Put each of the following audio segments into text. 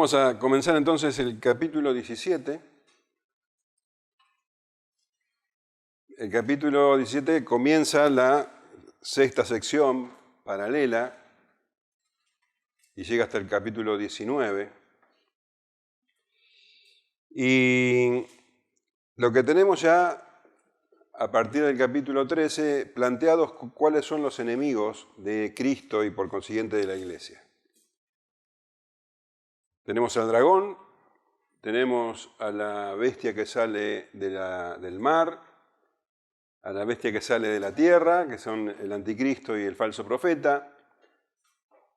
Vamos a comenzar entonces el capítulo 17. El capítulo 17 comienza la sexta sección paralela y llega hasta el capítulo 19. Y lo que tenemos ya a partir del capítulo 13 planteados cuáles son los enemigos de Cristo y por consiguiente de la Iglesia. Tenemos al dragón, tenemos a la bestia que sale del mar, a la bestia que sale de la tierra, que son el anticristo y el falso profeta.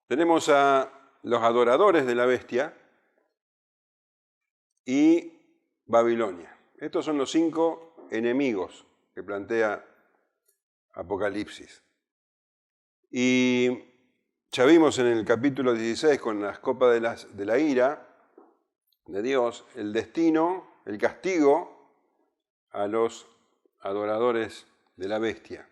Tenemos a los adoradores de la bestia y Babilonia. Estos son los 5 enemigos que plantea Apocalipsis. Y ya vimos en el capítulo 16 con las copas de la ira de Dios el destino, el castigo a los adoradores de la bestia.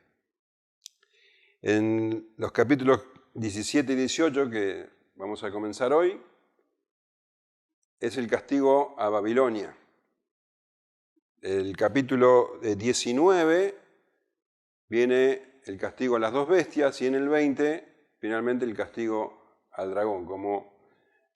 En los capítulos 17 y 18 que vamos a comenzar hoy, es el castigo a Babilonia. El capítulo 19 viene el castigo a las 2 bestias y en el 20 finalmente el castigo al dragón, como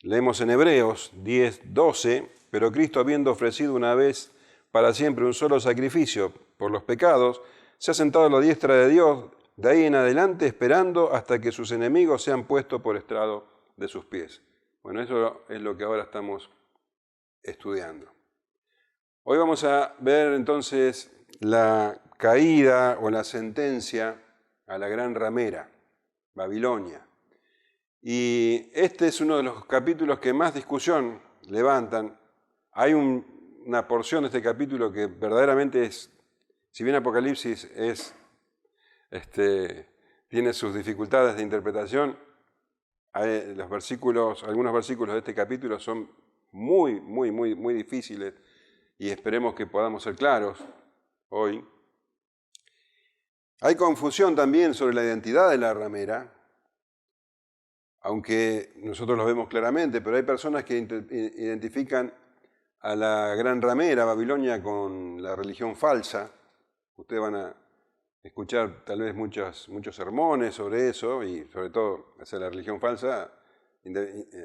leemos en Hebreos 10:12, pero Cristo, habiendo ofrecido una vez para siempre un solo sacrificio por los pecados, se ha sentado a la diestra de Dios, de ahí en adelante esperando hasta que sus enemigos sean puestos por estrado de sus pies. Bueno, eso es lo que ahora estamos estudiando. Hoy vamos a ver entonces la caída o la sentencia a la gran ramera, Babilonia. Y este es uno de los capítulos que más discusión levantan. Hay una porción de este capítulo que verdaderamente es, si bien Apocalipsis tiene sus dificultades de interpretación, algunos versículos de este capítulo son muy difíciles y esperemos que podamos ser claros hoy. Hay confusión también sobre la identidad de la ramera, aunque nosotros lo vemos claramente, pero hay personas que identifican a la gran ramera, Babilonia, con la religión falsa. Ustedes van a escuchar tal vez muchos sermones sobre eso, y sobre todo hacia la religión falsa,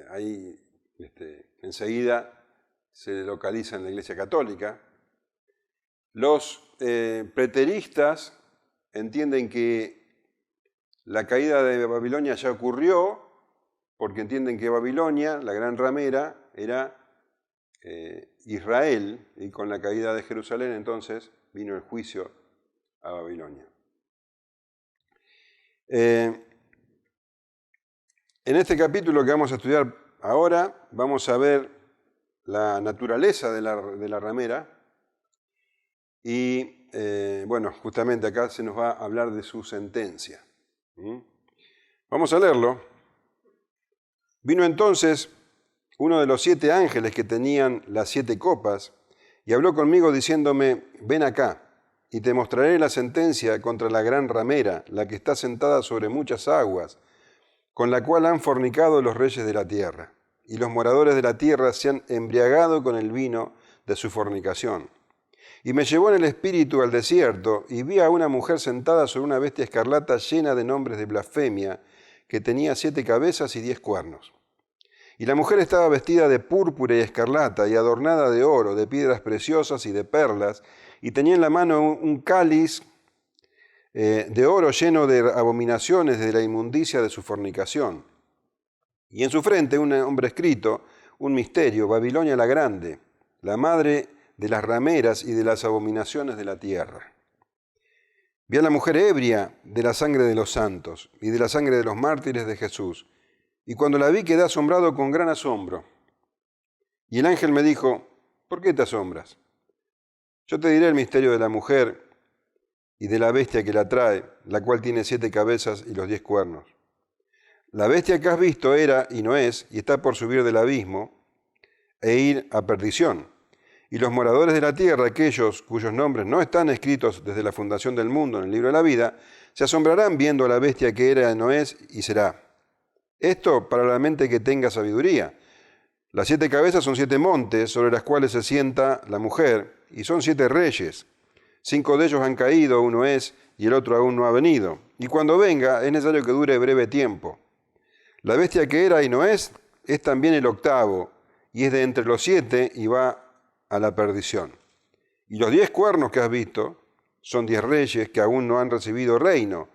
ahí enseguida se localiza en la Iglesia Católica. Los preteristas entienden que la caída de Babilonia ya ocurrió, porque entienden que Babilonia, la gran ramera, era Israel, y con la caída de Jerusalén entonces vino el juicio a Babilonia. En este capítulo que vamos a estudiar ahora, vamos a ver la naturaleza de la ramera y, justamente acá se nos va a hablar de su sentencia. Vamos a leerlo. Vino entonces uno de los 7 ángeles que tenían las 7 copas y habló conmigo diciéndome: ven acá, y te mostraré la sentencia contra la gran ramera, la que está sentada sobre muchas aguas, con la cual han fornicado los reyes de la tierra, y los moradores de la tierra se han embriagado con el vino de su fornicación. Y me llevó en el espíritu al desierto, y vi a una mujer sentada sobre una bestia escarlata llena de nombres de blasfemia, que tenía 7 cabezas y 10 cuernos. Y la mujer estaba vestida de púrpura y escarlata, y adornada de oro, de piedras preciosas y de perlas, y tenía en la mano un cáliz de oro lleno de abominaciones de la inmundicia de su fornicación. Y en su frente un nombre escrito, un misterio: Babilonia la Grande, la madre de las rameras y de las abominaciones de la tierra. Vi a la mujer ebria de la sangre de los santos y de la sangre de los mártires de Jesús, y cuando la vi quedé asombrado con gran asombro. Y el ángel me dijo: ¿por qué te asombras? Yo te diré el misterio de la mujer y de la bestia que la trae, la cual tiene 7 cabezas y los 10 cuernos. La bestia que has visto era y no es, y está por subir del abismo e ir a perdición. Y los moradores de la tierra, aquellos cuyos nombres no están escritos desde la fundación del mundo en el libro de la vida, se asombrarán viendo a la bestia que era, no es y será. Esto para la mente que tenga sabiduría. Las 7 cabezas son 7 montes sobre las cuales se sienta la mujer, y son 7 reyes. 5 de ellos han caído, uno es, y el otro aún no ha venido. Y cuando venga, es necesario que dure breve tiempo. La bestia que era y no es también el octavo, y es de entre los 7 y va a la perdición. Y los 10 cuernos que has visto son 10 reyes que aún no han recibido reino,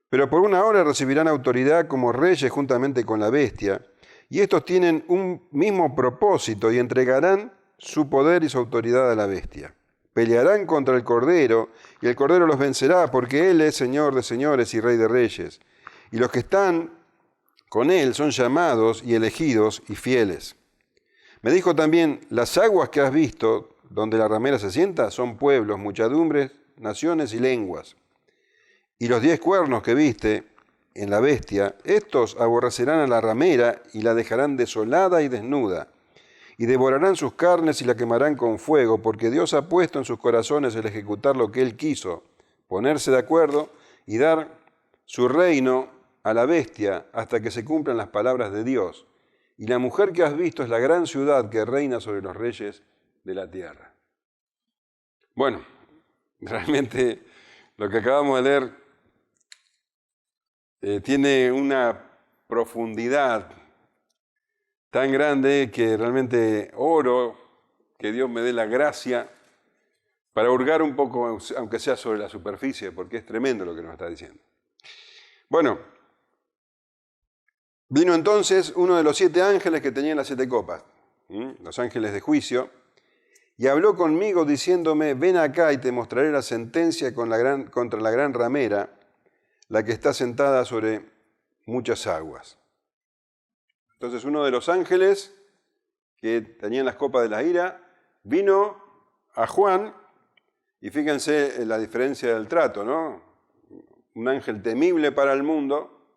pero por una hora recibirán autoridad como reyes juntamente con la bestia, y estos tienen un mismo propósito y entregarán su poder y su autoridad a la bestia. Pelearán contra el Cordero, y el Cordero los vencerá, porque Él es Señor de señores y Rey de reyes. Y los que están con Él son llamados y elegidos y fieles. Me dijo también, las aguas que has visto, donde la ramera se sienta, son pueblos, muchedumbres, naciones y lenguas. Y los 10 cuernos que viste en la bestia, estos aborrecerán a la ramera y la dejarán desolada y desnuda, y devorarán sus carnes y la quemarán con fuego, porque Dios ha puesto en sus corazones el ejecutar lo que Él quiso, ponerse de acuerdo y dar su reino a la bestia hasta que se cumplan las palabras de Dios. Y la mujer que has visto es la gran ciudad que reina sobre los reyes de la tierra. Bueno, realmente lo que acabamos de leer tiene una profundidad tan grande que realmente oro que Dios me dé la gracia para hurgar un poco, aunque sea sobre la superficie, porque es tremendo lo que nos está diciendo. Bueno, vino entonces uno de los 7 ángeles que tenían las 7 copas, los ángeles de juicio, y habló conmigo diciéndome, ven acá y te mostraré la sentencia contra la gran ramera, la que está sentada sobre muchas aguas. Entonces uno de los ángeles que tenían las copas de la ira vino a Juan, y fíjense la diferencia del trato, ¿no? Un ángel temible para el mundo,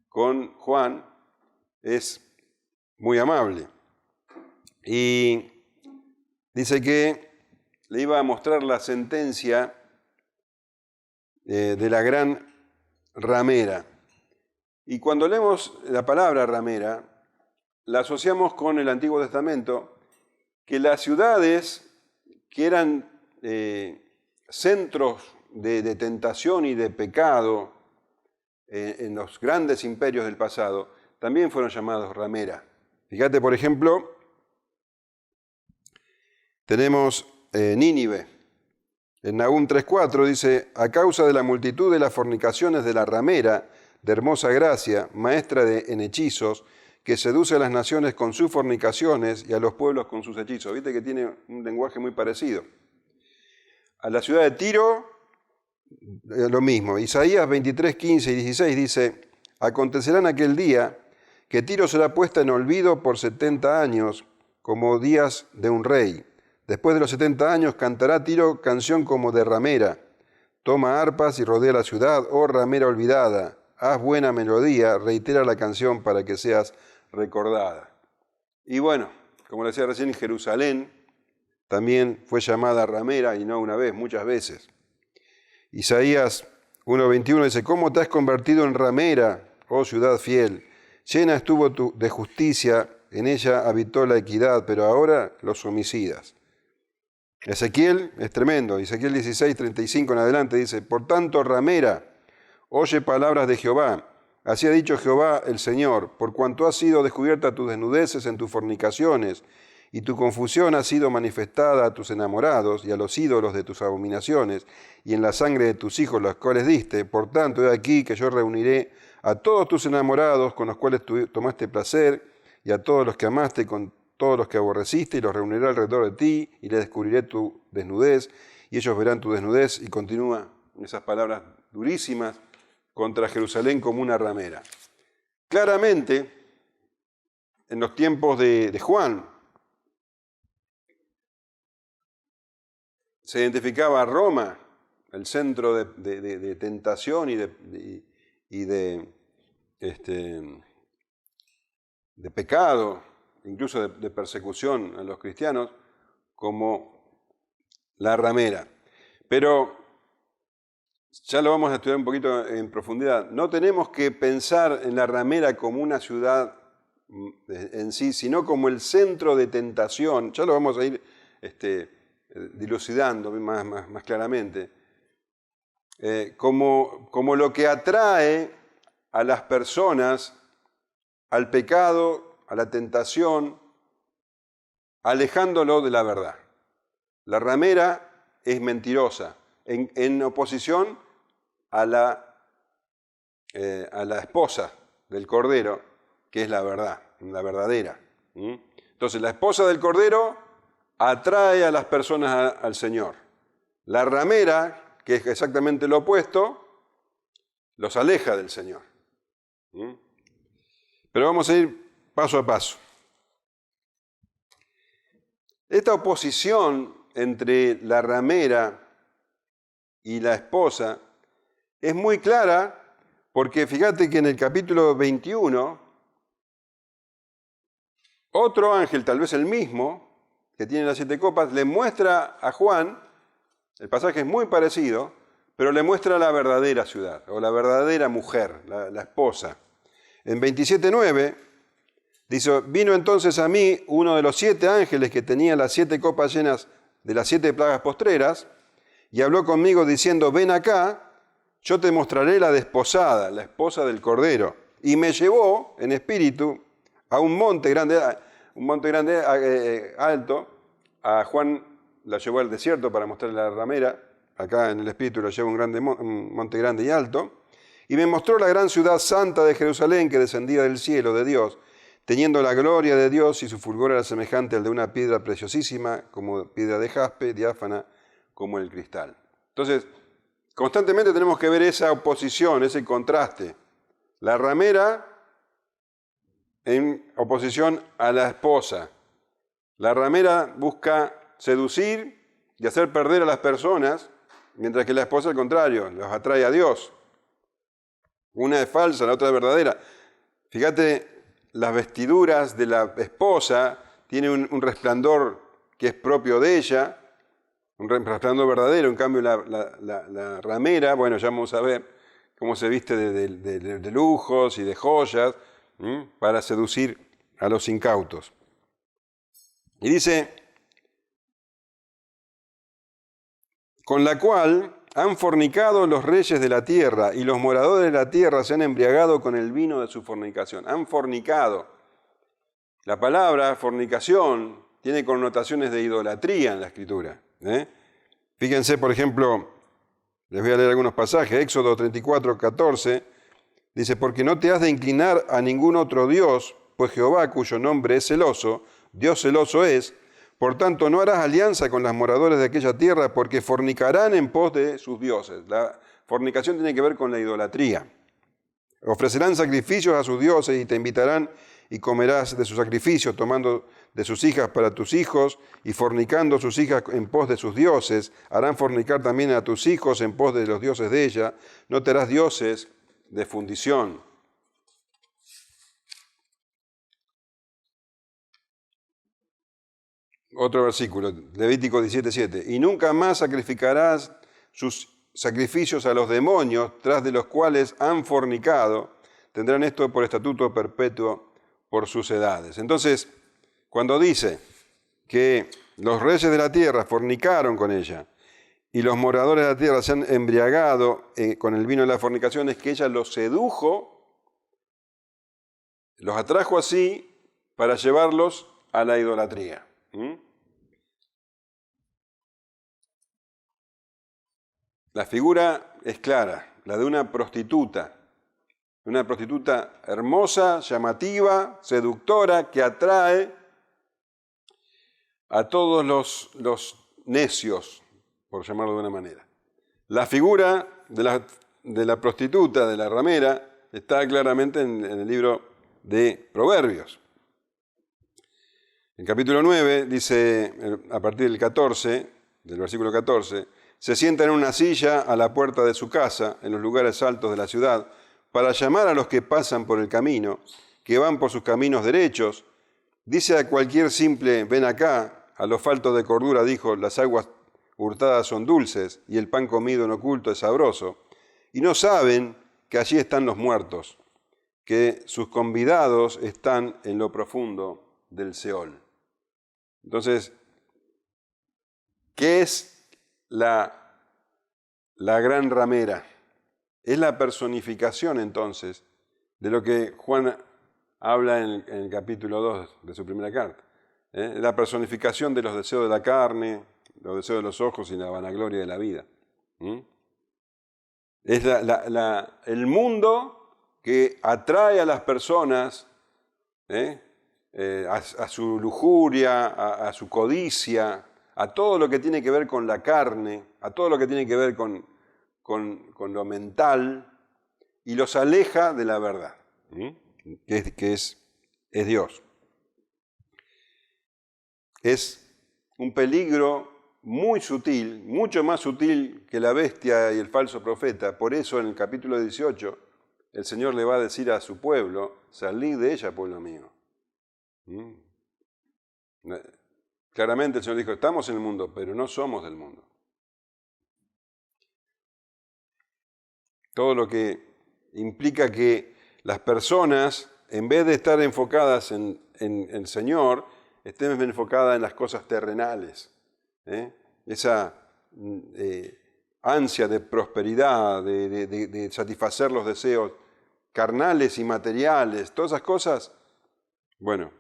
con Juan es muy amable. Y dice que le iba a mostrar la sentencia de la gran ramera. Y cuando leemos la palabra ramera, la asociamos con el Antiguo Testamento, que las ciudades que eran centros de tentación y de pecado en los grandes imperios del pasado, también fueron llamados ramera. Fíjate, por ejemplo, tenemos Nínive. En Nahum 3:4 dice, a causa de la multitud de las fornicaciones de la ramera, de hermosa gracia, maestra en hechizos, que seduce a las naciones con sus fornicaciones y a los pueblos con sus hechizos. Viste que tiene un lenguaje muy parecido. A la ciudad de Tiro, lo mismo. Isaías 23:15 y 16 dice, acontecerá en aquel día que Tiro será puesta en olvido por 70 años, como días de un rey. Después de los 70 años cantará Tiro canción como de ramera. Toma arpas y rodea la ciudad, oh ramera olvidada. Haz buena melodía, reitera la canción para que seas recordada. Y bueno, como decía recién, Jerusalén también fue llamada ramera, y no una vez, muchas veces. Isaías 1:21 dice, ¿cómo te has convertido en ramera, oh ciudad fiel? Llena estuvo de justicia, en ella habitó la equidad, pero ahora los homicidas. Ezequiel es tremendo, Ezequiel 16:35 en adelante dice, por tanto, ramera, oye palabras de Jehová. Así ha dicho Jehová el Señor, por cuanto has sido descubierta tus desnudeces en tus fornicaciones, y tu confusión ha sido manifestada a tus enamorados y a los ídolos de tus abominaciones, y en la sangre de tus hijos los cuales diste. Por tanto, he aquí que yo reuniré a todos tus enamorados con los cuales tomaste placer, y a todos los que amaste con todos los que aborreciste, y los reuniré alrededor de ti, y les descubriré tu desnudez, y ellos verán tu desnudez. Y continúa esas palabras durísimas contra Jerusalén como una ramera. Claramente, en los tiempos de Juan, se identificaba a Roma, el centro de tentación y de pecado, incluso de persecución a los cristianos, como la ramera. Pero ya lo vamos a estudiar un poquito en profundidad. No tenemos que pensar en la ramera como una ciudad en sí, sino como el centro de tentación. Ya lo vamos a ir dilucidando más claramente. Como lo que atrae a las personas al pecado, a la tentación, alejándolo de la verdad. La ramera es mentirosa, en oposición a la esposa del Cordero, que es la verdad, la verdadera. Entonces, la esposa del Cordero atrae a las personas al Señor. La ramera, que es exactamente lo opuesto, los aleja del Señor. Pero vamos a ir paso a paso. Esta oposición entre la ramera y la esposa es muy clara porque fíjate que en el capítulo 21, otro ángel, tal vez el mismo, que tiene las 7 copas, le muestra a Juan, el pasaje es muy parecido, pero le muestra la verdadera ciudad, o la verdadera mujer, la esposa. En 27:9 dice, vino entonces a mí uno de los 7 ángeles que tenía las 7 copas llenas de las 7 plagas postreras, y habló conmigo diciendo, ven acá, yo te mostraré la desposada, la esposa del Cordero. Y me llevó en espíritu a un monte grande, alto. A Juan la llevó al desierto para mostrarle la ramera. Acá en el espíritu lo lleva un monte grande y alto. Y me mostró la gran ciudad santa de Jerusalén que descendía del cielo de Dios, teniendo la gloria de Dios, y su fulgor era semejante al de una piedra preciosísima, como piedra de jaspe, diáfana como el cristal. Entonces, constantemente tenemos que ver esa oposición, ese contraste. La ramera en oposición a la esposa. La ramera busca seducir y hacer perder a las personas, mientras que la esposa, al contrario, los atrae a Dios. Una es falsa, la otra es verdadera. Fíjate, las vestiduras de la esposa tienen un resplandor que es propio de ella, un resplandor verdadero. En cambio, la ramera, bueno, ya vamos a ver cómo se viste de lujos y de joyas para seducir a los incautos. Y dice, con la cual han fornicado los reyes de la tierra, y los moradores de la tierra se han embriagado con el vino de su fornicación. Han fornicado. La palabra fornicación tiene connotaciones de idolatría en la Escritura. Fíjense, por ejemplo, les voy a leer algunos pasajes. Éxodo 34:14 dice, porque no te has de inclinar a ningún otro Dios, pues Jehová, cuyo nombre es celoso, Dios celoso es. Por tanto, no harás alianza con los moradores de aquella tierra, porque fornicarán en pos de sus dioses. La fornicación tiene que ver con la idolatría. Ofrecerán sacrificios a sus dioses y te invitarán, y comerás de sus sacrificios, tomando de sus hijas para tus hijos, y fornicando sus hijas en pos de sus dioses. Harán fornicar también a tus hijos en pos de los dioses de ella. No te harás dioses de fundición. Otro versículo, Levítico 17:7. Y nunca más sacrificarás sus sacrificios a los demonios, tras de los cuales han fornicado. Tendrán esto por estatuto perpetuo por sus edades. Entonces, cuando dice que los reyes de la tierra fornicaron con ella y los moradores de la tierra se han embriagado con el vino de la fornicación, es que ella los sedujo, los atrajo así para llevarlos a la idolatría. La figura es clara, la de una prostituta hermosa, llamativa, seductora, que atrae a todos los necios, por llamarlo de una manera. La figura de la prostituta, de la ramera, está claramente en el libro de Proverbios. En capítulo 9 dice, a partir del versículo 14, se sienta en una silla a la puerta de su casa, en los lugares altos de la ciudad, para llamar a los que pasan por el camino, que van por sus caminos derechos. Dice a cualquier simple, ven acá. A los faltos de cordura dijo, las aguas hurtadas son dulces, y el pan comido en oculto es sabroso. Y no saben que allí están los muertos, que sus convidados están en lo profundo del Seol. Entonces, ¿qué es la gran ramera? Es la personificación entonces de lo que Juan habla en el capítulo 2 de su primera carta. La personificación de los deseos de la carne, los deseos de los ojos y la vanagloria de la vida. Es el mundo que atrae a las personas a su lujuria, a su codicia, a todo lo que tiene que ver con la carne, a todo lo que tiene que ver con lo mental, y los aleja de la verdad, que es Dios. Es un peligro muy sutil, mucho más sutil que la bestia y el falso profeta. Por eso en el capítulo 18 el Señor le va a decir a su pueblo: salid de ella, pueblo mío. Claramente el Señor dijo: estamos en el mundo, pero no somos del mundo. Todo lo que implica que las personas, en vez de estar enfocadas en el Señor, estén enfocadas en las cosas terrenales. Esa ansia de prosperidad, de satisfacer los deseos carnales y materiales, todas esas cosas. Bueno,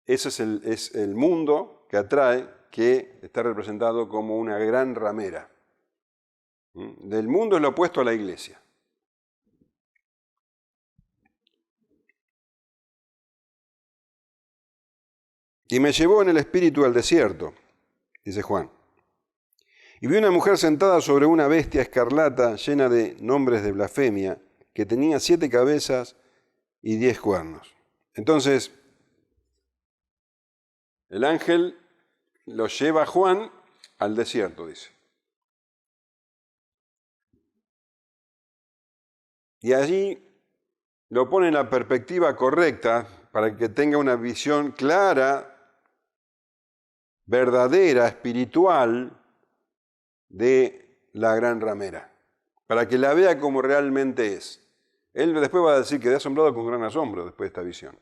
ese es el mundo que atrae, que está representado como una gran ramera. Del mundo es lo opuesto a la iglesia. Y me llevó en el espíritu al desierto, dice Juan. Y vi una mujer sentada sobre una bestia escarlata llena de nombres de blasfemia, que tenía 7 cabezas y 10 cuernos. Entonces, el ángel lo lleva a Juan al desierto, dice. Y allí lo pone en la perspectiva correcta para que tenga una visión clara, verdadera, espiritual de la gran ramera, para que la vea como realmente es. Él después va a decir que quedé asombrado con gran asombro después de esta visión.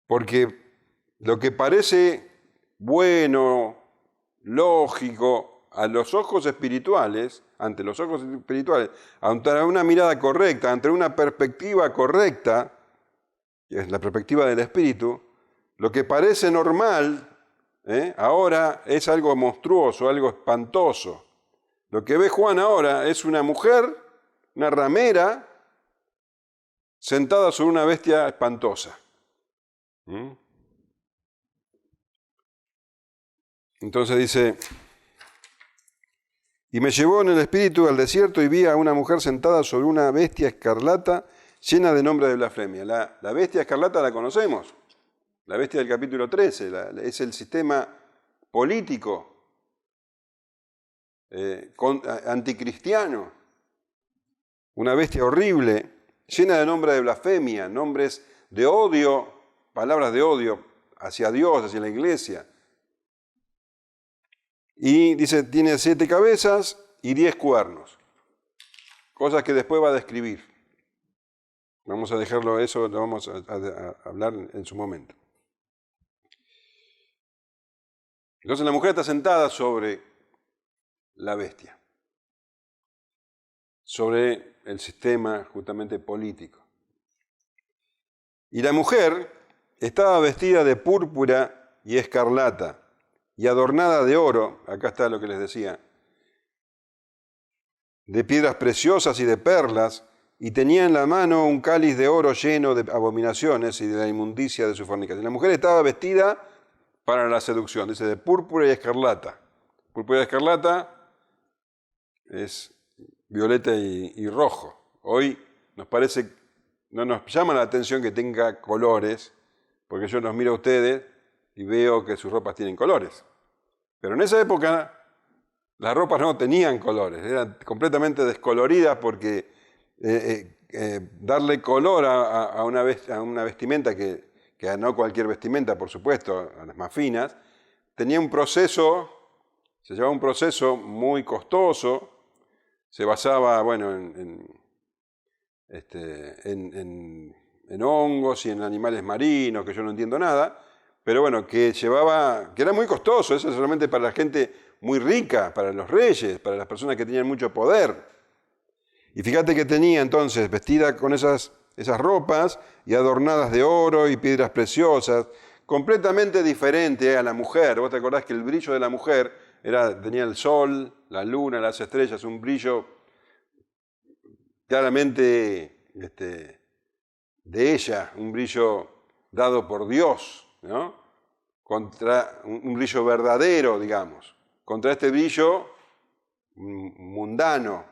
Porque lo que parece bueno, lógico, a los ojos espirituales, ante los ojos espirituales, ante una mirada correcta, ante una perspectiva correcta, que es la perspectiva del espíritu, lo que parece normal, ahora es algo monstruoso, algo espantoso. Lo que ve Juan ahora es una mujer, una ramera, sentada sobre una bestia espantosa. Entonces dice: y me llevó en el espíritu al desierto y vi a una mujer sentada sobre una bestia escarlata llena de nombres de blasfemia. La bestia escarlata la conocemos, la bestia del capítulo 13, es el sistema político anticristiano, una bestia horrible, llena de nombres de blasfemia, nombres de odio, palabras de odio hacia Dios, hacia la iglesia. Y dice, tiene 7 cabezas y 10 cuernos, cosas que después va a describir. Vamos a dejarlo, eso lo vamos a hablar en su momento. Entonces la mujer está sentada sobre la bestia, sobre el sistema justamente político. Y la mujer estaba vestida de púrpura y escarlata y adornada de oro, acá está lo que les decía, de piedras preciosas y de perlas, y tenía en la mano un cáliz de oro lleno de abominaciones y de la inmundicia de su fornicación. La mujer estaba vestida para la seducción, dice, de púrpura y escarlata. Púrpura y escarlata es violeta y rojo. Hoy nos parece, no nos llama la atención que tenga colores, porque yo los miro a ustedes y veo que sus ropas tienen colores. Pero en esa época las ropas no tenían colores, eran completamente descoloridas, porque darle color a una vestimenta, que no cualquier vestimenta, por supuesto, a las más finas, tenía un proceso, se llevaba un proceso muy costoso, se basaba, bueno, en en hongos y en animales marinos, que yo no entiendo nada, pero bueno, que era muy costoso, eso solamente para la gente muy rica, para los reyes, para las personas que tenían mucho poder. Y fíjate que tenía entonces, vestida con esas ropas y adornadas de oro y piedras preciosas, completamente diferente a la mujer. Vos te acordás que el brillo de la mujer tenía el sol, la luna, las estrellas, un brillo claramente de ella, un brillo dado por Dios, ¿no? Contra un brillo verdadero, digamos, contra este brillo mundano.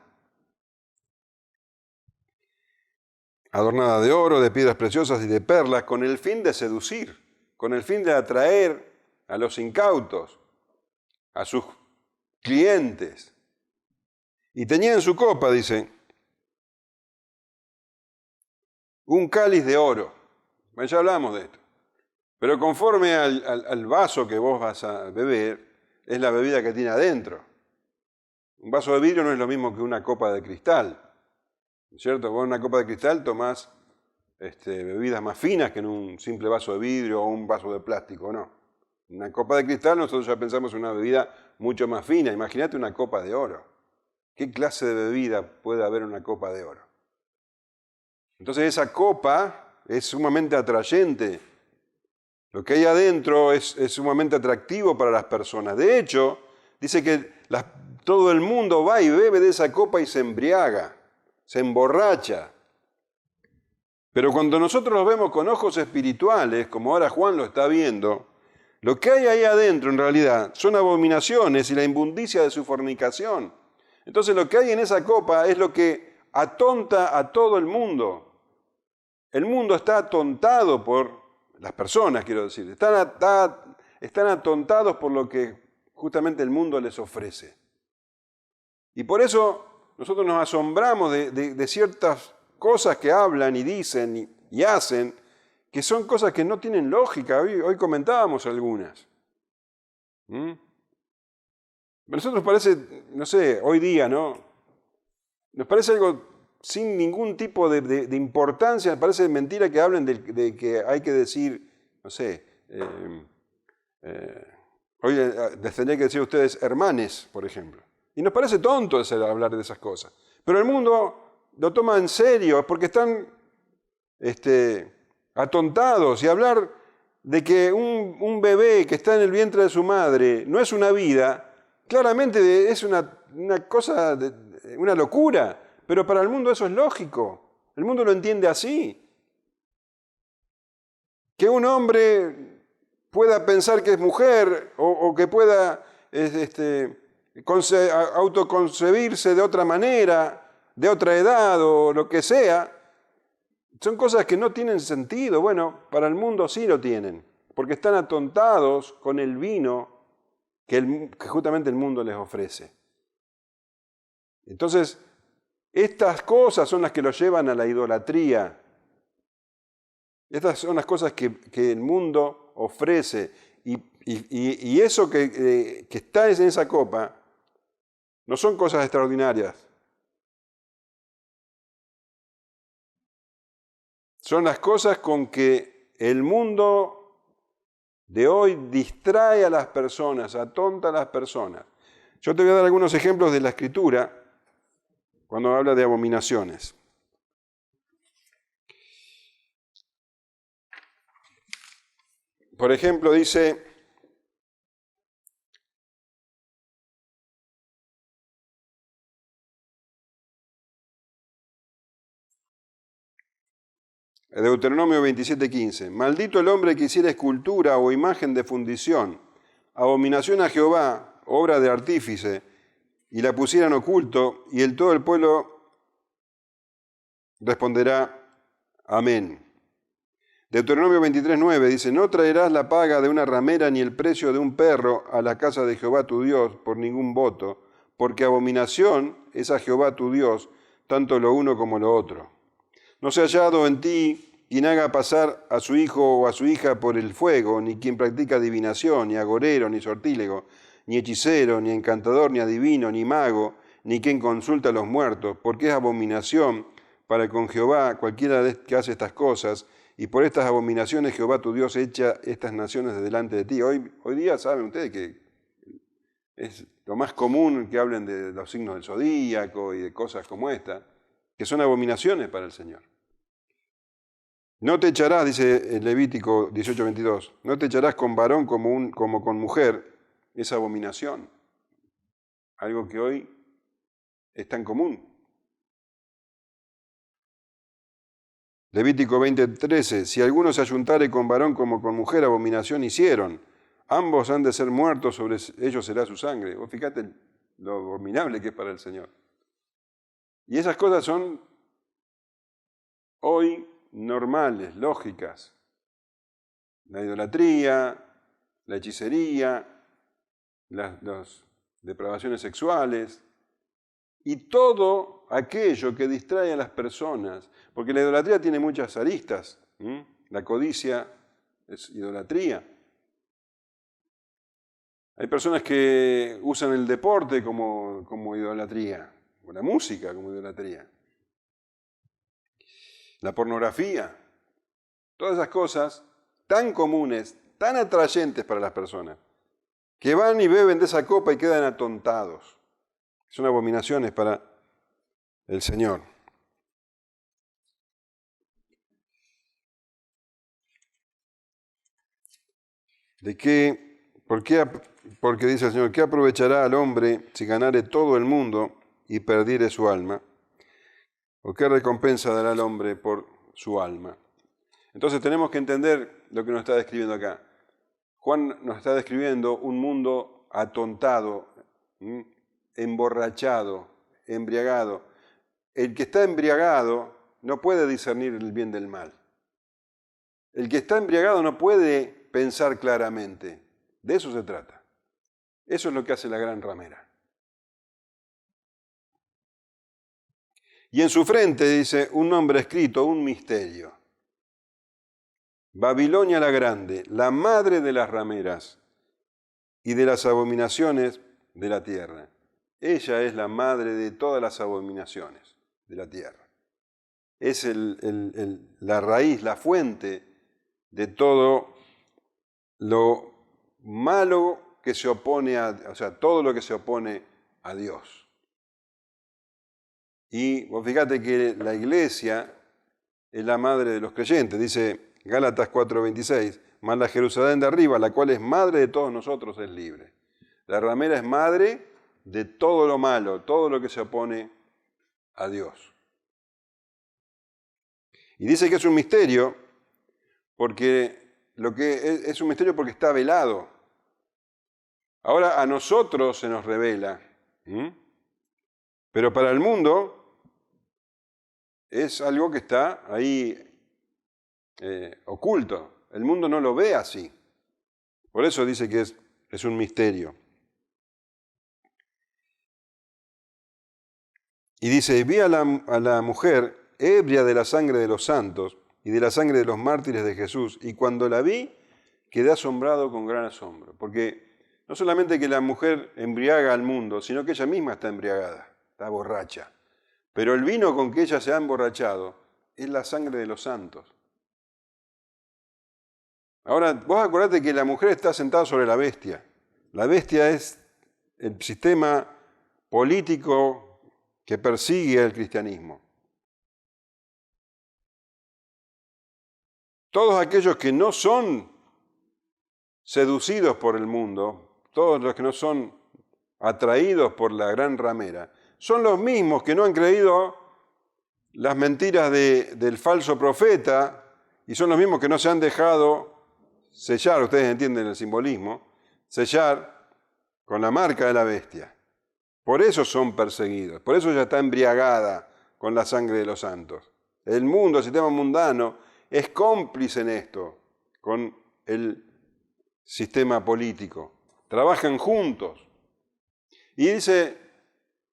Adornada de oro, de piedras preciosas y de perlas, con el fin de seducir, con el fin de atraer a los incautos, a sus clientes. Y tenía en su copa, dice, un cáliz de oro. Bueno, ya hablamos de esto. Pero conforme al vaso que vos vas a beber, es la bebida que tiene adentro. Un vaso de vidrio no es lo mismo que una copa de cristal. ¿Cierto? Vos en una copa de cristal tomás bebidas más finas que en un simple vaso de vidrio o un vaso de plástico, no. En una copa de cristal nosotros ya pensamos en una bebida mucho más fina. Imagínate una copa de oro. ¿Qué clase de bebida puede haber en una copa de oro? Entonces esa copa es sumamente atrayente. Lo que hay adentro es sumamente atractivo para las personas. De hecho, dice que todo el mundo va y bebe de esa copa y se embriaga, se emborracha. Pero cuando nosotros lo vemos con ojos espirituales, como ahora Juan lo está viendo, lo que hay ahí adentro en realidad son abominaciones y la inmundicia de su fornicación. Entonces lo que hay en esa copa es lo que atonta a todo el mundo. El mundo está atontado por las personas, quiero decir. Están atontados por lo que justamente el mundo les ofrece. Y por eso nosotros nos asombramos de ciertas cosas que hablan y dicen y hacen, que son cosas que no tienen lógica. Hoy comentábamos algunas. A nosotros nos parece, no sé, hoy día, ¿no? Nos parece algo sin ningún tipo de importancia, parece mentira que hablen de que hay que decir, no sé, hoy les tendría que decir a ustedes hermanes, por ejemplo. Y nos parece tonto hablar de esas cosas. Pero el mundo lo toma en serio porque están atontados. Y hablar de que un bebé que está en el vientre de su madre no es una vida, claramente es una cosa, una locura. Pero para el mundo eso es lógico. El mundo lo entiende así. Que un hombre pueda pensar que es mujer o que pueda autoconcebirse de otra manera, de otra edad o lo que sea, son cosas que no tienen sentido. Bueno, para el mundo sí lo tienen, porque están atontados con el vino que justamente el mundo les ofrece. Entonces, estas cosas son las que los llevan a la idolatría. Estas son las cosas que el mundo ofrece. Y eso que está en esa copa no son cosas extraordinarias. Son las cosas con que el mundo de hoy distrae a las personas, atonta a las personas. Yo te voy a dar algunos ejemplos de la Escritura cuando habla de abominaciones. Por ejemplo, dice, Deuteronomio 27:15, maldito el hombre que hiciera escultura o imagen de fundición, abominación a Jehová, obra de artífice, y la pusiera en oculto, y todo el pueblo responderá, amén. Deuteronomio 23:9 dice, no traerás la paga de una ramera ni el precio de un perro a la casa de Jehová tu Dios por ningún voto, porque abominación es a Jehová tu Dios, tanto lo uno como lo otro. No sea hallado en ti quien haga pasar a su hijo o a su hija por el fuego, ni quien practica adivinación, ni agorero, ni sortílego, ni hechicero, ni encantador, ni adivino, ni mago, ni quien consulta a los muertos, porque es abominación para con Jehová cualquiera que hace estas cosas, y por estas abominaciones Jehová tu Dios echa estas naciones de delante de ti. Hoy día saben ustedes que es lo más común que hablen de los signos del zodíaco y de cosas como esta, que son abominaciones para el Señor. No te echarás, dice el Levítico 18:22, no te echarás con varón como con mujer, es abominación. Algo que hoy es tan común. Levítico 20:13, si alguno se ayuntare con varón como con mujer, abominación hicieron. Ambos han de ser muertos, sobre ellos será su sangre. Vos fíjate lo abominable que es para el Señor. Y esas cosas son hoy normales, lógicas. La idolatría, la hechicería, las depravaciones sexuales y todo aquello que distrae a las personas, porque la idolatría tiene muchas aristas. La codicia es idolatría. Hay personas que usan el deporte como idolatría, o la música como idolatría. La pornografía, todas esas cosas tan comunes, tan atrayentes para las personas, que van y beben de esa copa y quedan atontados. Son abominaciones para el Señor. ¿De qué? Porque dice el Señor, ¿qué aprovechará al hombre si ganare todo el mundo y perdiere su alma? ¿O qué recompensa dará al hombre por su alma? Entonces tenemos que entender lo que nos está describiendo acá. Juan nos está describiendo un mundo atontado, emborrachado, embriagado. El que está embriagado no puede discernir el bien del mal. El que está embriagado no puede pensar claramente. De eso se trata. Eso es lo que hace la gran ramera. Y en su frente dice un nombre escrito, un misterio. Babilonia la grande, la madre de las rameras y de las abominaciones de la tierra. Ella es la madre de todas las abominaciones de la tierra. Es la raíz, la fuente de todo lo malo que se opone todo lo que se opone a Dios. Y vos fíjate que la iglesia es la madre de los creyentes, dice Gálatas 4:26, mas la Jerusalén de arriba, la cual es madre de todos nosotros, es libre. La ramera es madre de todo lo malo, todo lo que se opone a Dios. Y dice que es un misterio, es un misterio porque está velado. Ahora a nosotros se nos revela, pero para el mundo es algo que está ahí oculto. El mundo no lo ve así. Por eso dice que es un misterio. Y dice, vi a la mujer ebria de la sangre de los santos y de la sangre de los mártires de Jesús, y cuando la vi, quedé asombrado con gran asombro. Porque no solamente que la mujer embriaga al mundo, sino que ella misma está embriagada, está borracha. Pero el vino con que ella se ha emborrachado es la sangre de los santos. Ahora, vos acordate que la mujer está sentada sobre la bestia. La bestia es el sistema político que persigue el cristianismo. Todos aquellos que no son seducidos por el mundo, todos los que no son atraídos por la gran ramera, son los mismos que no han creído las mentiras del falso profeta y son los mismos que no se han dejado sellar, ustedes entienden el simbolismo, sellar con la marca de la bestia. Por eso son perseguidos, por eso ella está embriagada con la sangre de los santos. El mundo, el sistema mundano, es cómplice en esto con el sistema político. Trabajan juntos. Y dice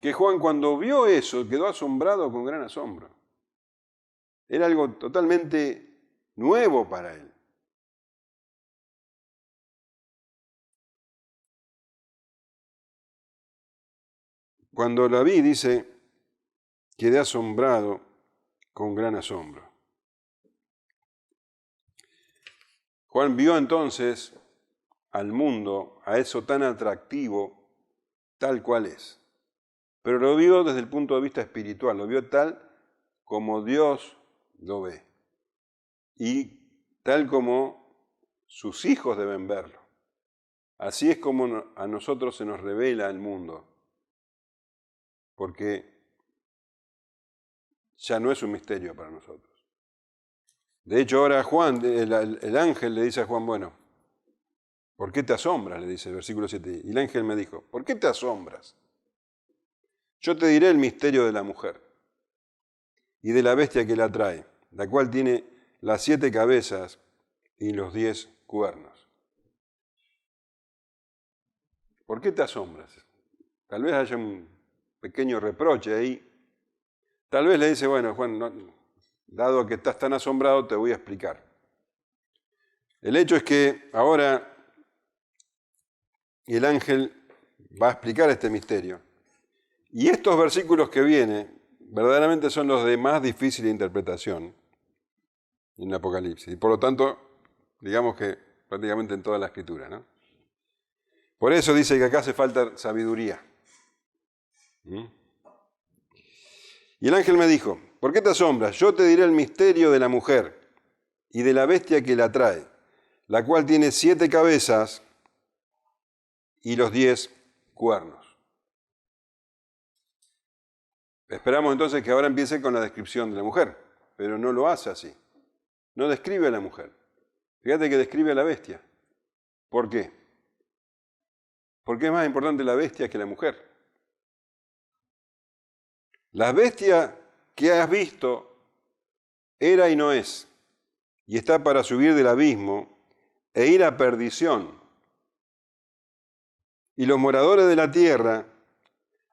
que Juan cuando vio eso quedó asombrado con gran asombro. Era algo totalmente nuevo para él. Cuando la vi, dice, quedé asombrado con gran asombro. Juan vio entonces al mundo, a eso tan atractivo, tal cual es. Pero lo vio desde el punto de vista espiritual, lo vio tal como Dios lo ve y tal como sus hijos deben verlo. Así es como a nosotros se nos revela el mundo, porque ya no es un misterio para nosotros. De hecho, ahora Juan, el ángel le dice a Juan, bueno, ¿por qué te asombras? Le dice el versículo 7. Y el ángel me dijo, ¿por qué te asombras? Yo te diré el misterio de la mujer y de la bestia que la trae, la cual tiene las 7 cabezas y los 10 cuernos. ¿Por qué te asombras? Tal vez haya un pequeño reproche ahí. Tal vez le dice, bueno, Juan, dado que estás tan asombrado, te voy a explicar. El hecho es que ahora el ángel va a explicar este misterio. Y estos versículos que vienen, verdaderamente son los de más difícil interpretación en el Apocalipsis. Y por lo tanto, digamos que prácticamente en toda la Escritura, ¿no? Por eso dice que acá hace falta sabiduría. Y el ángel me dijo, ¿por qué te asombras? Yo te diré el misterio de la mujer y de la bestia que la trae, la cual tiene 7 cabezas y los 10 cuernos. Esperamos entonces que ahora empiece con la descripción de la mujer, pero no lo hace así. No describe a la mujer. Fíjate que describe a la bestia. ¿Por qué? Porque es más importante la bestia que la mujer. La bestia que has visto era y no es, y está para subir del abismo e ir a perdición. Y los moradores de la tierra,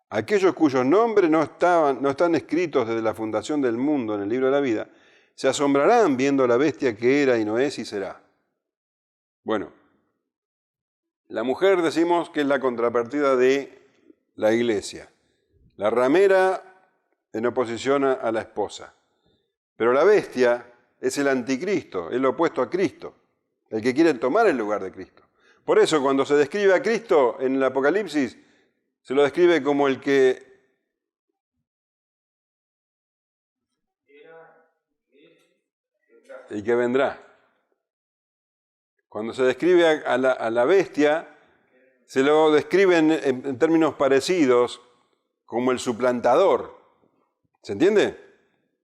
aquellos cuyos nombres no están escritos desde la fundación del mundo en el libro de la vida, se asombrarán viendo la bestia que era y no es y será. Bueno, la mujer decimos que es la contrapartida de la iglesia. La ramera en oposición a la esposa. Pero la bestia es el anticristo, es lo opuesto a Cristo, el que quiere tomar el lugar de Cristo. Por eso cuando se describe a Cristo en el Apocalipsis, se lo describe como el que vendrá. Cuando se describe a la bestia, se lo describe en términos parecidos como el suplantador. ¿Se entiende?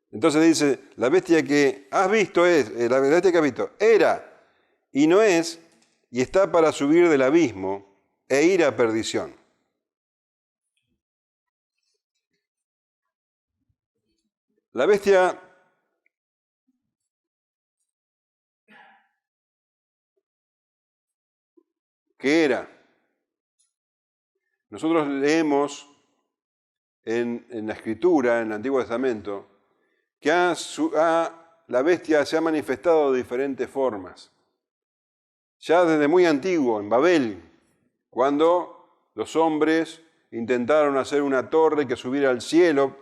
Entonces dice, la bestia que has visto la bestia que has visto era y no es, y está para subir del abismo e ir a perdición. La bestia que era. Nosotros leemos en la Escritura, en el Antiguo Testamento, que la bestia se ha manifestado de diferentes formas. Ya desde muy antiguo, en Babel, cuando los hombres intentaron hacer una torre que subiera al cielo,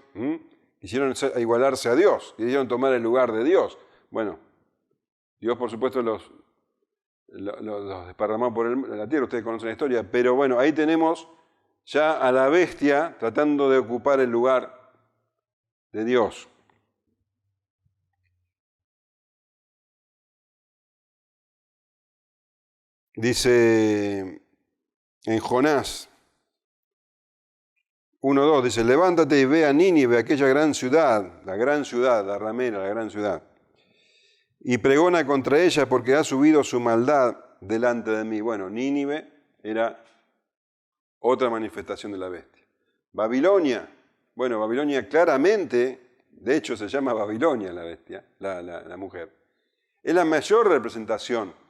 quisieron igualarse a Dios, quisieron tomar el lugar de Dios. Bueno, Dios por supuesto los desparramó por la tierra, ustedes conocen la historia, pero bueno, ahí tenemos ya a la bestia tratando de ocupar el lugar de Dios. Dice en Jonás 1:2, dice, levántate y ve a Nínive, aquella gran ciudad, la ramera, la gran ciudad, y pregona contra ella porque ha subido su maldad delante de mí. Bueno, Nínive era otra manifestación de la bestia. Babilonia, bueno, Babilonia claramente, de hecho se llama Babilonia la bestia, la mujer, es la mayor representación.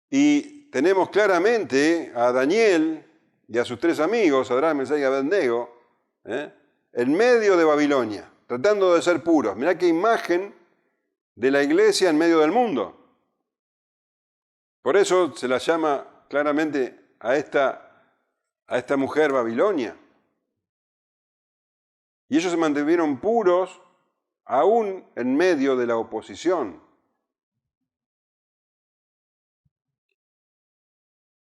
Y tenemos claramente a Daniel y a sus 3 amigos, Sadrach, Mesach y Abednego, en medio de Babilonia, tratando de ser puros. Mirá qué imagen de la iglesia en medio del mundo. Por eso se la llama claramente a esta mujer Babilonia. Y ellos se mantuvieron puros aún en medio de la oposición.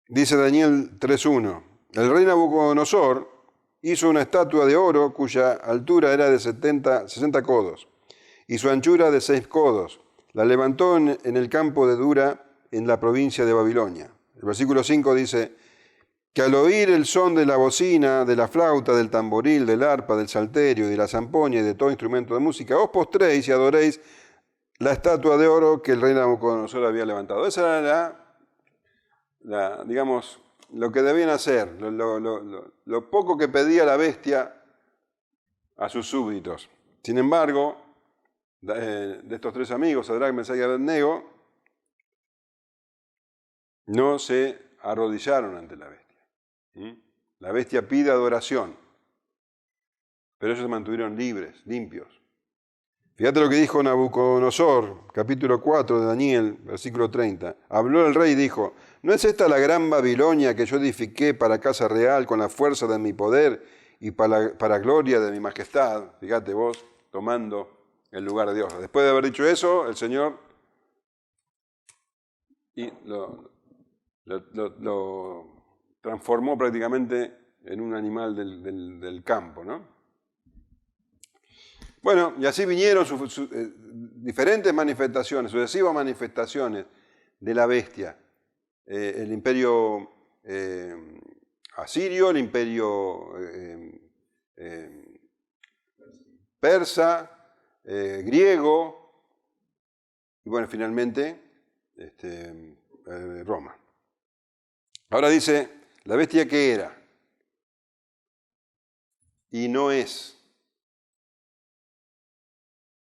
Dice Daniel 3:1, el rey Nabucodonosor hizo una estatua de oro cuya altura era de 60 codos y su anchura de 6 codos. La levantó en el campo de Dura, en la provincia de Babilonia. El versículo 5 dice que al oír el son de la bocina, de la flauta, del tamboril, del arpa, del salterio y de la zampoña y de todo instrumento de música, os postréis y adoréis la estatua de oro que el rey Nabucodonosor había levantado. Esa era digamos, lo que debían hacer, lo poco que pedía la bestia a sus súbditos. Sin embargo, de estos tres amigos, Sadrac, Mesach y Abednego, no se arrodillaron ante la bestia. La bestia pide adoración, pero ellos se mantuvieron libres, limpios. Fíjate lo que dijo Nabucodonosor, capítulo 4 de Daniel, versículo 30. Habló el rey y dijo, ¿no es esta la gran Babilonia que yo edifiqué para casa real con la fuerza de mi poder y para gloria de mi majestad? Fíjate vos, tomando el lugar de Dios. Después de haber dicho eso, el Señor lo transformó prácticamente en un animal del campo, ¿no? Bueno, y así vinieron diferentes manifestaciones, sucesivas manifestaciones de la bestia. El imperio asirio, el imperio persa, griego, y bueno, finalmente Roma. Ahora dice, la bestia que era y no es.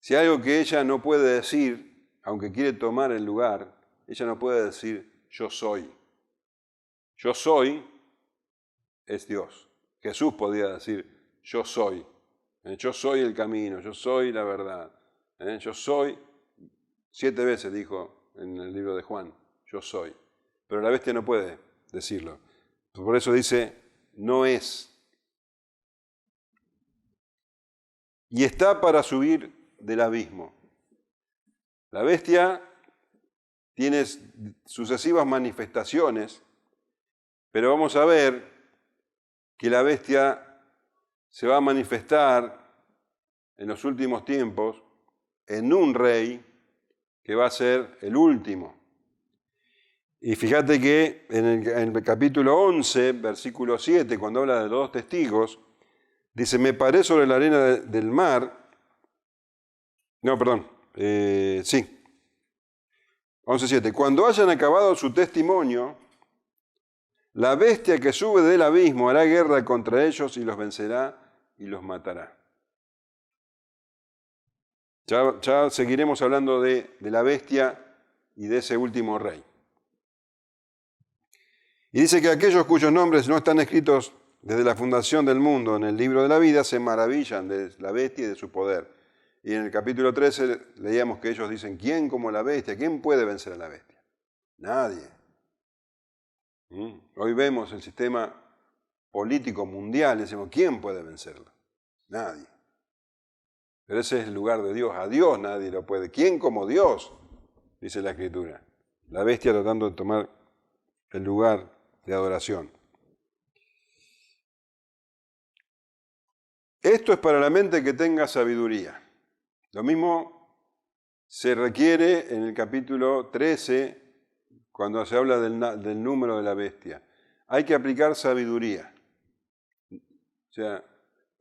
Si hay algo que ella no puede decir, aunque quiere tomar el lugar, ella no puede decir, yo soy. Yo soy es Dios. Jesús podía decir, yo soy. Yo soy el camino, yo soy la verdad. Yo soy, 7 veces dijo en el libro de Juan, yo soy. Pero la bestia no puede decirlo. Por eso dice, no es. Y está para subir del abismo. La bestia tiene sucesivas manifestaciones, pero vamos a ver que la bestia se va a manifestar en los últimos tiempos en un rey que va a ser el último. Y fíjate que en el capítulo 11, versículo 7, cuando habla de los 2 testigos, dice, me paré sobre la arena del mar. No, perdón. Sí. 11.7. Cuando hayan acabado su testimonio, la bestia que sube del abismo hará guerra contra ellos y los vencerá y los matará. Ya seguiremos hablando de la bestia y de ese último rey. Y dice que aquellos cuyos nombres no están escritos desde la fundación del mundo en el libro de la vida se maravillan de la bestia y de su poder. Y en el capítulo 13 leíamos que ellos dicen, ¿quién como la bestia? ¿Quién puede vencer a la bestia? Nadie. Hoy vemos el sistema político mundial y decimos, ¿quién puede vencerlo? Nadie. Pero ese es el lugar de Dios. A Dios nadie lo puede. ¿Quién como Dios? Dice la Escritura. La bestia tratando de tomar el lugar de adoración. Esto es para la mente que tenga sabiduría. Lo mismo se requiere en el capítulo 13, cuando se habla del número de la bestia. Hay que aplicar sabiduría. O sea,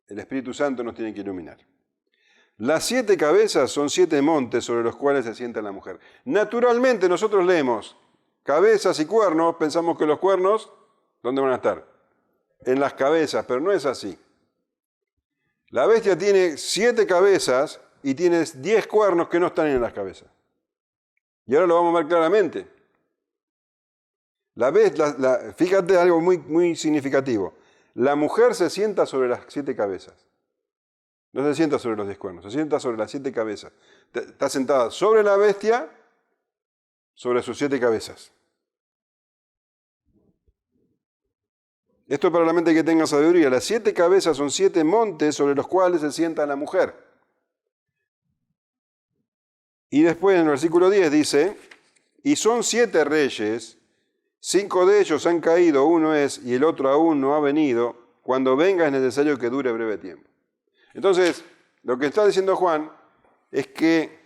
el Espíritu Santo nos tiene que iluminar. Las 7 cabezas son 7 montes sobre los cuales se sienta la mujer. Naturalmente nosotros leemos cabezas y cuernos, pensamos que los cuernos, ¿dónde van a estar? En las cabezas, pero no es así. La bestia tiene 7 cabezas y tiene 10 cuernos que no están en las cabezas. Y ahora lo vamos a ver claramente. Fíjate algo muy, muy significativo. La mujer se sienta sobre las 7 cabezas. No se sienta sobre los 10 cuernos, se sienta sobre las 7 cabezas. Está sentada sobre la bestia, sobre sus 7 cabezas. Esto es para la mente que tenga sabiduría. Las 7 cabezas son 7 montes sobre los cuales se sienta la mujer. Y después en el versículo 10 dice, y son 7 reyes, 5 de ellos han caído, uno es, y el otro aún no ha venido, cuando venga es necesario que dure breve tiempo. Entonces, lo que está diciendo Juan es que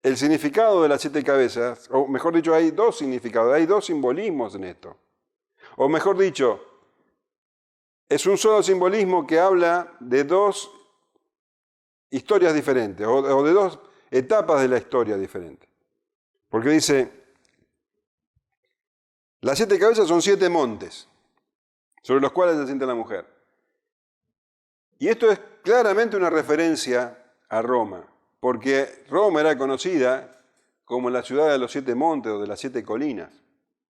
el significado de las 7 cabezas, o mejor dicho, hay 2 significados, hay 2 simbolismos en esto. O mejor dicho, es un solo simbolismo que habla de 2 historias diferentes, o de 2 etapas de la historia diferentes. Porque dice, las 7 cabezas son 7 montes, sobre los cuales se sienta la mujer. Y esto es claramente una referencia a Roma, porque Roma era conocida como la ciudad de los 7 montes o de las 7 colinas,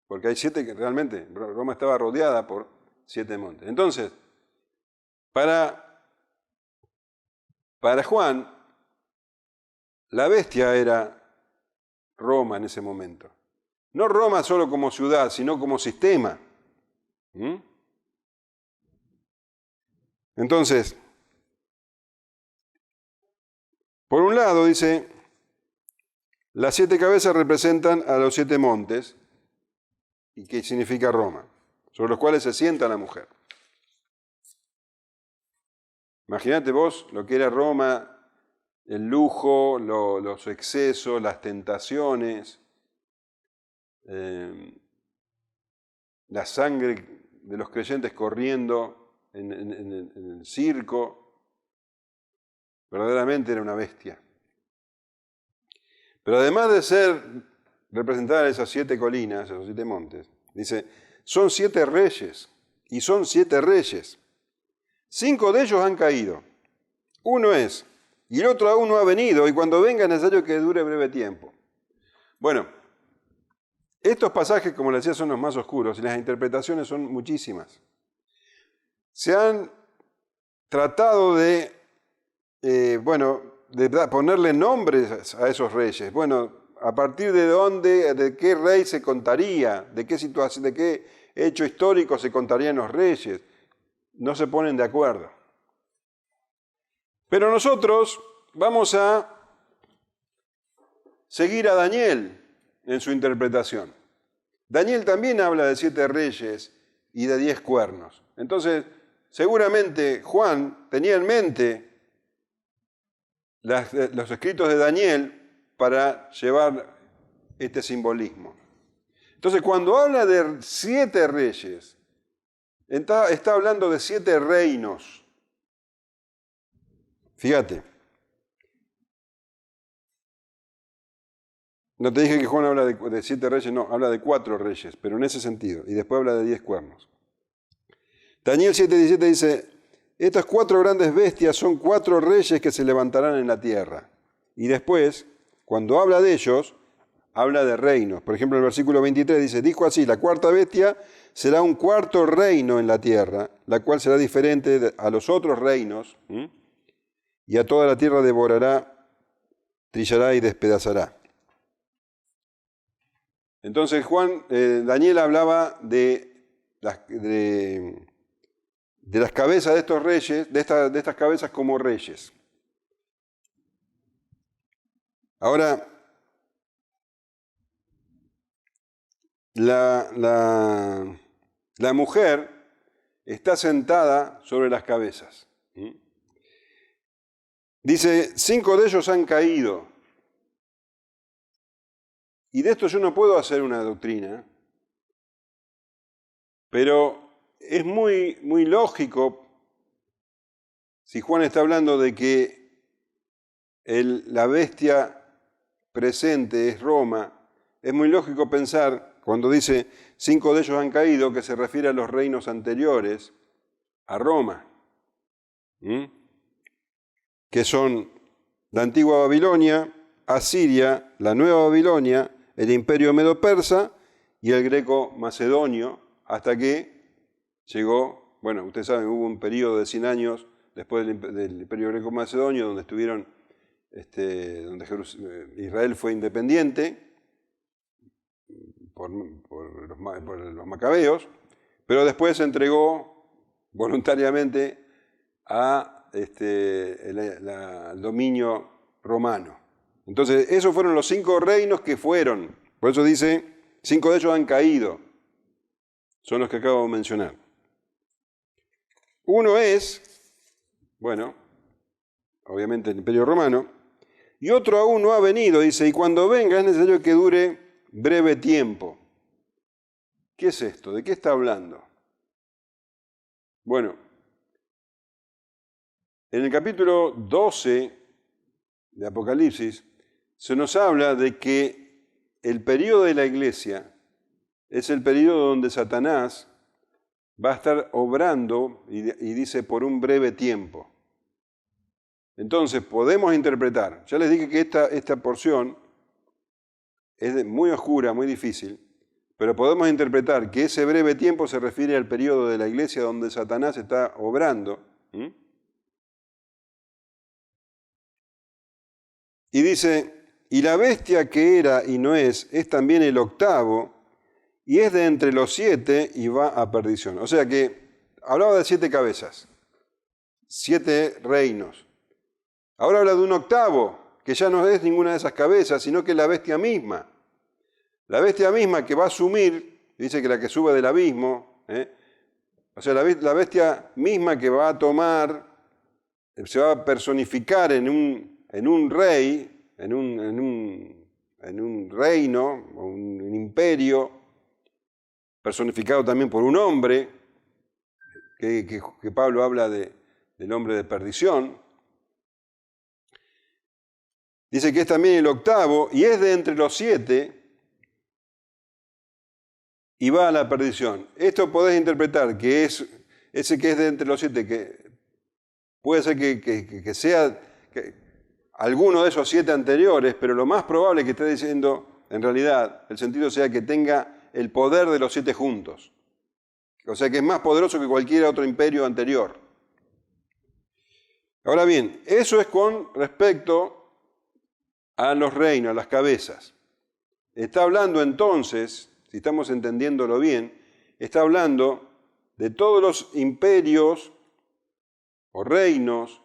porque hay 7 que realmente, Roma estaba rodeada por 7 montes. Entonces, para Juan, la bestia era Roma en ese momento. No Roma solo como ciudad, sino como sistema. Entonces, por un lado dice, las 7 cabezas representan a los 7 montes, y que significa Roma, sobre los cuales se sienta la mujer. Imagínate vos lo que era Roma, el lujo, los excesos, las tentaciones, la sangre de los creyentes corriendo en el circo. Verdaderamente era una bestia. Pero además de ser representada esas 7 colinas, esos 7 montes, dice, son 7 reyes, y son 7 reyes. 5 de ellos han caído. Uno es, y el otro aún no ha venido, y cuando venga es necesario que dure breve tiempo. Bueno, estos pasajes, como les decía, son los más oscuros, y las interpretaciones son muchísimas. Se han tratado de ponerle nombres a esos reyes. Bueno, a partir de dónde, de qué rey se contaría, de qué situación, de qué hecho histórico se contarían los reyes. No se ponen de acuerdo. Pero nosotros vamos a seguir a Daniel en su interpretación. Daniel también habla de 7 reyes y de 10 cuernos. Entonces, seguramente Juan tenía en mente los escritos de Daniel para llevar este simbolismo. Entonces, cuando habla de 7 reyes, está hablando de 7 reinos. Fíjate. No te dije que Juan habla de 7 reyes, no, habla de 4 reyes, pero en ese sentido. Y después habla de 10 cuernos. Daniel 7:17 dice, estas 4 grandes bestias son 4 reyes que se levantarán en la tierra. Y después, cuando habla de ellos, habla de reinos. Por ejemplo, en el versículo 23 dice, dijo así, la 4ª bestia será un 4º reino en la tierra, la cual será diferente a los otros reinos, y a toda la tierra devorará, trillará y despedazará. Entonces Daniel hablaba de las cabezas de estos reyes, de estas cabezas como reyes. Ahora, la mujer está sentada sobre las cabezas. Dice, 5 de ellos han caído. Y de esto yo no puedo hacer una doctrina, pero es muy, muy lógico, si Juan está hablando de que la bestia presente es Roma, es muy lógico pensar, cuando dice 5 de ellos han caído, que se refiere a los reinos anteriores, a Roma, que son la antigua Babilonia, Asiria, la nueva Babilonia, el imperio medo-persa y el greco-macedonio, hasta que llegó, bueno, ustedes saben, hubo un periodo de 100 años después del imperio greco-macedonio, donde estuvieron, donde Israel fue independiente por los macabeos, pero después se entregó voluntariamente al dominio romano. Entonces, esos fueron los 5 reinos que fueron. Por eso dice, 5 de ellos han caído. Son los que acabo de mencionar. Uno es, bueno, obviamente el Imperio Romano, y otro aún no ha venido, dice, y cuando venga es necesario que dure breve tiempo. ¿Qué es esto? ¿De qué está hablando? Bueno, en el capítulo 12 de Apocalipsis se nos habla de que el período de la iglesia es el período donde Satanás va a estar obrando, y dice, por un breve tiempo. Entonces, podemos interpretar, ya les dije que esta porción es muy oscura, muy difícil, pero podemos interpretar que ese breve tiempo se refiere al período de la iglesia donde Satanás está obrando. Y dice, y la bestia que era y no es también el 8º, y es de entre los 7 y va a perdición. O sea que hablaba de 7 cabezas, 7 reinos. Ahora habla de un 8º, que ya no es ninguna de esas cabezas, sino que es la bestia misma. La bestia misma que va a asumir, dice que la que sube del abismo, o sea, la bestia misma que va a tomar, se va a personificar en un rey, en un reino, un imperio, personificado también por un hombre, que Pablo habla del hombre de perdición. Dice que es también el 8º, y es de entre los 7, y va a la perdición. Esto podés interpretar que es ese que es de entre los 7, que puede ser que sea alguno de esos 7 anteriores, pero lo más probable es que esté diciendo, en realidad, el sentido sea que tenga el poder de los 7 juntos. O sea que es más poderoso que cualquier otro imperio anterior. Ahora bien, eso es con respecto a los reinos, a las cabezas. Está hablando entonces, si estamos entendiéndolo bien, está hablando de todos los imperios o reinos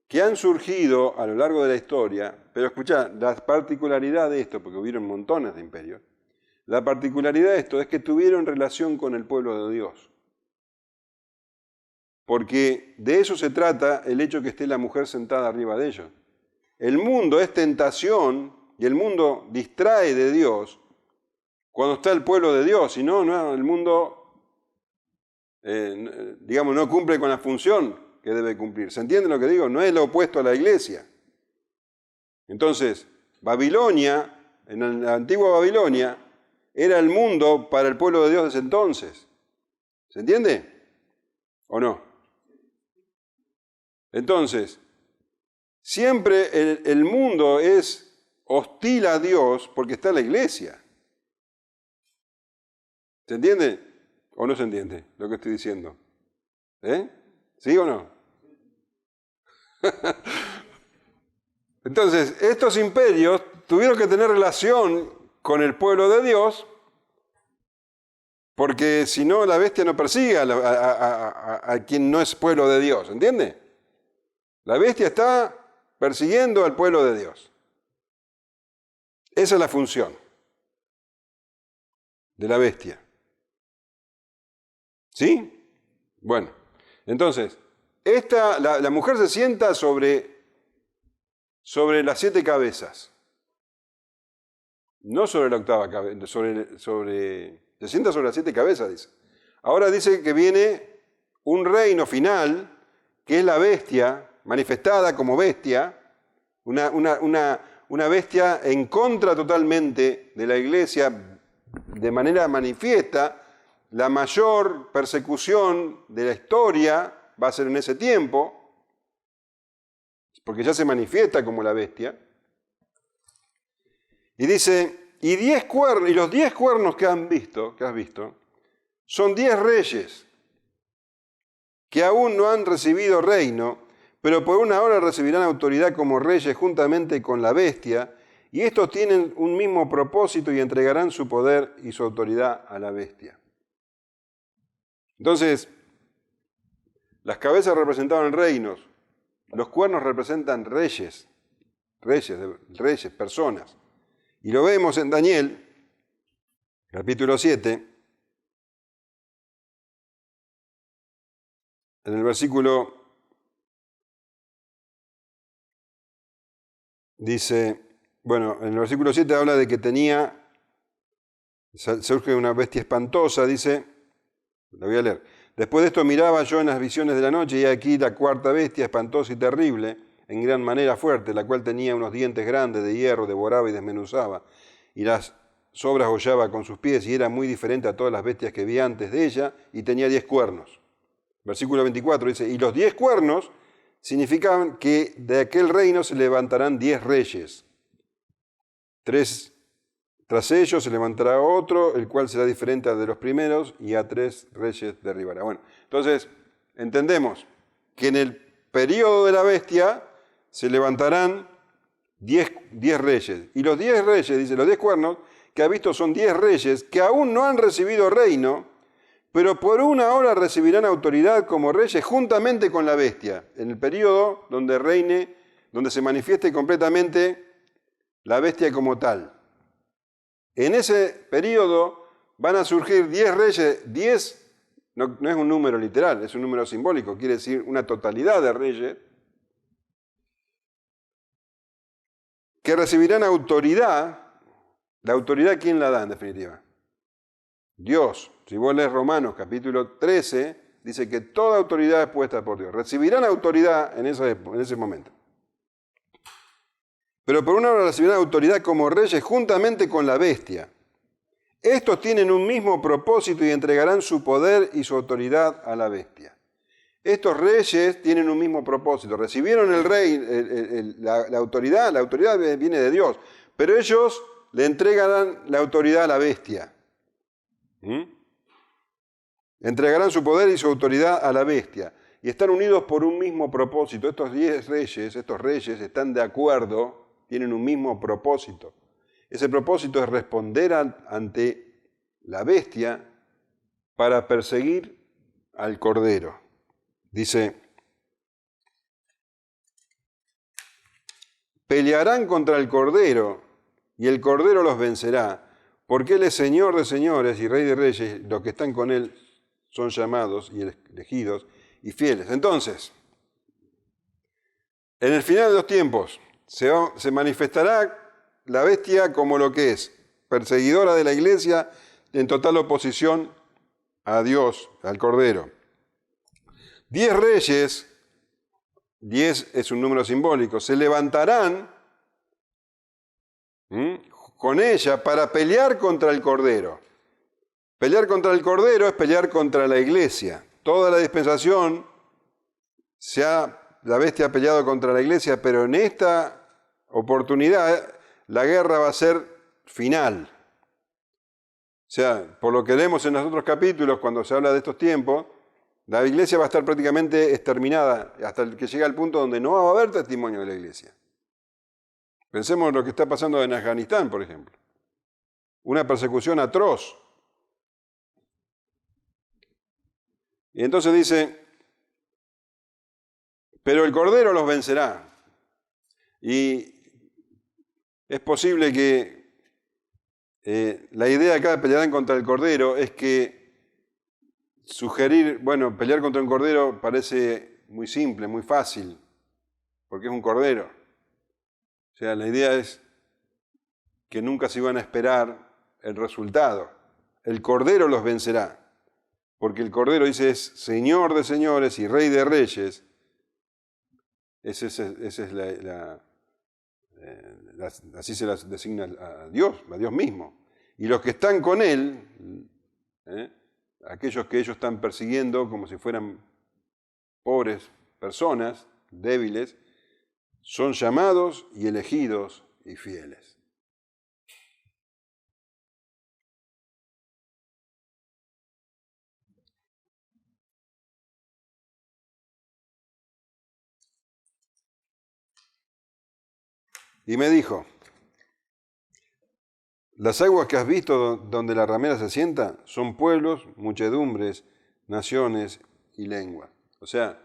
que han surgido a lo largo de la historia, pero escuchá, la particularidad de esto, porque hubieron montones de imperios, la particularidad de esto es que tuvieron relación con el pueblo de Dios. Porque de eso se trata el hecho que esté la mujer sentada arriba de ellos. El mundo es tentación y el mundo distrae de Dios cuando está el pueblo de Dios, si no, el mundo, no cumple con la función que debe cumplir. ¿Se entiende lo que digo? No es lo opuesto a la iglesia. Entonces, Babilonia, en la antigua Babilonia, era el mundo para el pueblo de Dios desde entonces. ¿Se entiende? ¿O no? Entonces, siempre el mundo es hostil a Dios porque está la iglesia. ¿Se entiende o no se entiende lo que estoy diciendo? ¿Sí o no? Entonces, estos imperios tuvieron que tener relación con el pueblo de Dios, porque si no, la bestia no persigue a quien no es pueblo de Dios, ¿entiende? La bestia está persiguiendo al pueblo de Dios. Esa es la función de la bestia. ¿Sí? Bueno, entonces, la mujer se sienta sobre las 7 cabezas. No sobre la 8ª cabeza, se sienta sobre las 7 cabezas, dice. Ahora dice que viene un reino final, que es la bestia, manifestada como bestia, una bestia en contra totalmente de la iglesia, de manera manifiesta. La mayor persecución de la historia va a ser en ese tiempo, porque ya se manifiesta como la bestia. Y dice, y los 10 cuernos que has visto, son 10 reyes que aún no han recibido reino, pero por una hora recibirán autoridad como reyes juntamente con la bestia, y estos tienen un mismo propósito y entregarán su poder y su autoridad a la bestia. Entonces, las cabezas representaban reinos, los cuernos representan reyes. reyes, personas. Y lo vemos en Daniel, capítulo 7, en el versículo, dice, bueno, en el versículo 7 habla de que surge una bestia espantosa, dice, lo voy a leer. Después de esto miraba yo en las visiones de la noche y aquí la cuarta bestia, espantosa y terrible, en gran manera fuerte, la cual tenía unos dientes grandes de hierro, devoraba y desmenuzaba, y las sobras hollaba con sus pies, y era muy diferente a todas las bestias que vi antes de ella, y tenía 10 cuernos. Versículo 24 dice, y los 10 cuernos significaban que de aquel reino se levantarán 10 reyes. 3 tras ellos se levantará otro, el cual será diferente al de los primeros, y a 3 reyes derribará. Bueno, entonces entendemos que en el período de la bestia se levantarán 10 reyes. Y los 10 reyes, dice, los 10 cuernos que ha visto son 10 reyes que aún no han recibido reino, pero por una hora recibirán autoridad como reyes juntamente con la bestia, en el período donde reine, donde se manifieste completamente la bestia como tal. En ese periodo van a surgir 10 reyes, 10 no es un número literal, es un número simbólico, quiere decir una totalidad de reyes, que recibirán autoridad. ¿La autoridad quién la da en definitiva? Dios. Si vos lees Romanos capítulo 13, dice que toda autoridad es puesta por Dios. Recibirán autoridad en ese momento. Pero por una hora recibirán autoridad como reyes juntamente con la bestia. Estos tienen un mismo propósito y entregarán su poder y su autoridad a la bestia. Estos reyes tienen un mismo propósito. Recibieron el rey, la autoridad viene de Dios, pero ellos le entregarán la autoridad a la bestia. Entregarán su poder y su autoridad a la bestia. Y están unidos por un mismo propósito. Estos 10 reyes, están de acuerdo, tienen un mismo propósito. Ese propósito es responder ante la bestia para perseguir al Cordero. Dice, pelearán contra el Cordero y el Cordero los vencerá, porque Él es Señor de señores y Rey de reyes. Los que están con Él son llamados y elegidos y fieles. Entonces, en el final de los tiempos se manifestará la bestia como lo que es, perseguidora de la iglesia en total oposición a Dios, al Cordero. 10 reyes, 10 es un número simbólico, se levantarán con ella para pelear contra el Cordero. Pelear contra el Cordero es pelear contra la iglesia. Toda la dispensación la bestia ha peleado contra la iglesia, pero en esta oportunidad la guerra va a ser final. O sea, por lo que leemos en los otros capítulos, cuando se habla de estos tiempos, la iglesia va a estar prácticamente exterminada hasta que llega al punto donde no va a haber testimonio de la iglesia. Pensemos en lo que está pasando en Afganistán, por ejemplo. Una persecución atroz. Y entonces dice, pero el Cordero los vencerá. Y es posible que la idea acá de pelear contra el Cordero es que pelear contra un Cordero parece muy simple, muy fácil, porque es un Cordero. O sea, la idea es que nunca se iban a esperar el resultado. El Cordero los vencerá. Porque el Cordero dice es Señor de señores y Rey de reyes. Esa es así se las designa a Dios mismo. Y los que están con Él, aquellos que ellos están persiguiendo como si fueran pobres personas, débiles, son llamados y elegidos y fieles. Y me dijo, las aguas que has visto donde la ramera se sienta son pueblos, muchedumbres, naciones y lenguas. O sea,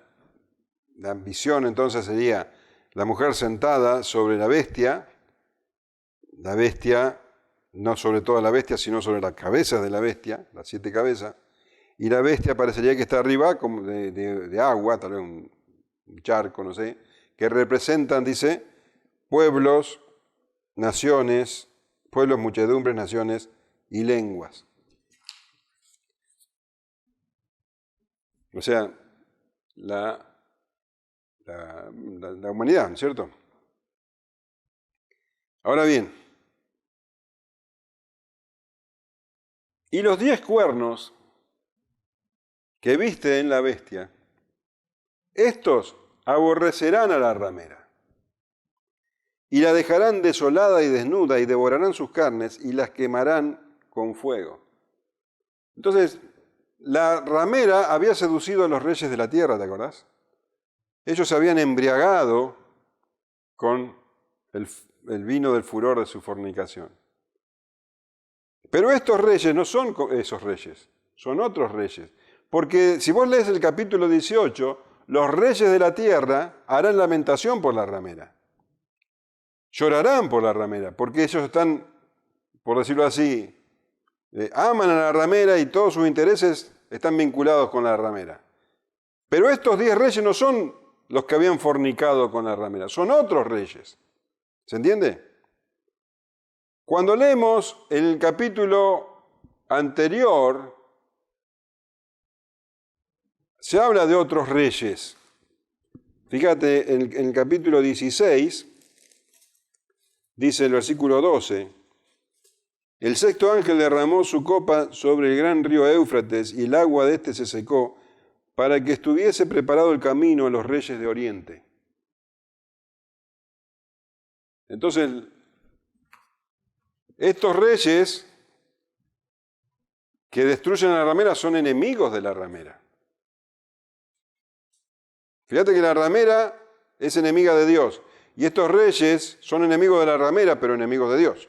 la visión entonces sería la mujer sentada sobre la bestia, no sobre toda la bestia, sino sobre las cabezas de la bestia, las 7 cabezas, y la bestia parecería que está arriba como de agua, tal vez un charco, no sé, que representan, dice, pueblos, naciones, pueblos, muchedumbres, naciones y lenguas. O sea, la humanidad, ¿no es cierto? Ahora bien, y los 10 cuernos que viste en la bestia, estos aborrecerán a la ramera, y la dejarán desolada y desnuda, y devorarán sus carnes, y las quemarán con fuego. Entonces, la ramera había seducido a los reyes de la tierra, ¿te acordás? Ellos se habían embriagado con el vino del furor de su fornicación. Pero estos reyes no son esos reyes, son otros reyes. Porque si vos lees el capítulo 18, los reyes de la tierra harán lamentación por la ramera. Llorarán por la ramera, porque ellos están, por decirlo así, aman a la ramera y todos sus intereses están vinculados con la ramera. Pero estos 10 reyes no son los que habían fornicado con la ramera, son otros reyes. ¿Se entiende? Cuando leemos el capítulo anterior, se habla de otros reyes. Fíjate, en el capítulo 16, dice el versículo 12, el sexto ángel derramó su copa sobre el gran río Éufrates y el agua de éste se secó para que estuviese preparado el camino a los reyes de Oriente. Entonces, estos reyes que destruyen a la ramera son enemigos de la ramera. Fíjate que la ramera es enemiga de Dios y estos reyes son enemigos de la ramera, pero enemigos de Dios.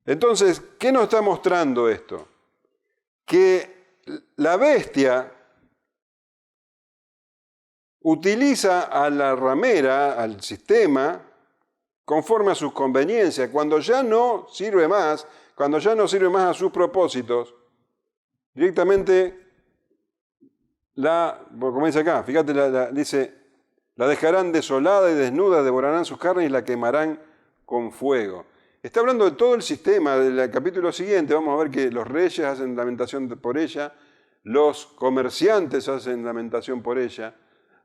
Entonces, ¿qué nos está mostrando esto? Que la bestia utiliza a la ramera, al sistema, conforme a sus conveniencias. Cuando ya no sirve más a sus propósitos, directamente como dice acá, fíjate, dice, la dejarán desolada y desnuda, devorarán sus carnes y la quemarán con fuego. Está hablando de todo el sistema. Del capítulo siguiente vamos a ver que los reyes hacen lamentación por ella, los comerciantes hacen lamentación por ella,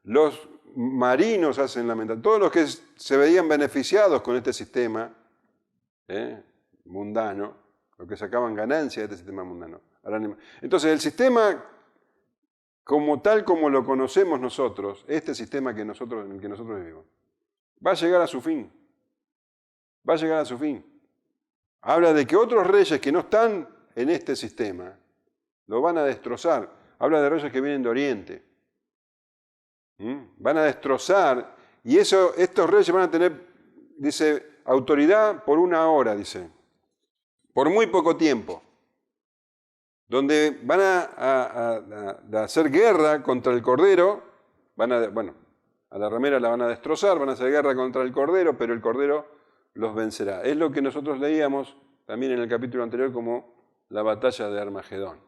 los marinos hacen lamentación, todos los que se veían beneficiados con este sistema mundano, los que sacaban ganancia de este sistema mundano. Entonces el sistema como tal como lo conocemos nosotros, este sistema en el que nosotros vivimos, va a llegar a su fin. Va a llegar a su fin. Habla de que otros reyes que no están en este sistema lo van a destrozar. Habla de reyes que vienen de Oriente. Van a destrozar y estos reyes van a tener, dice, autoridad por 1 hora, dice, por muy poco tiempo, donde van a hacer guerra contra el Cordero, a la ramera la van a destrozar, van a hacer guerra contra el Cordero, pero el Cordero los vencerá. Es lo que nosotros leíamos también en el capítulo anterior como la batalla de Armagedón.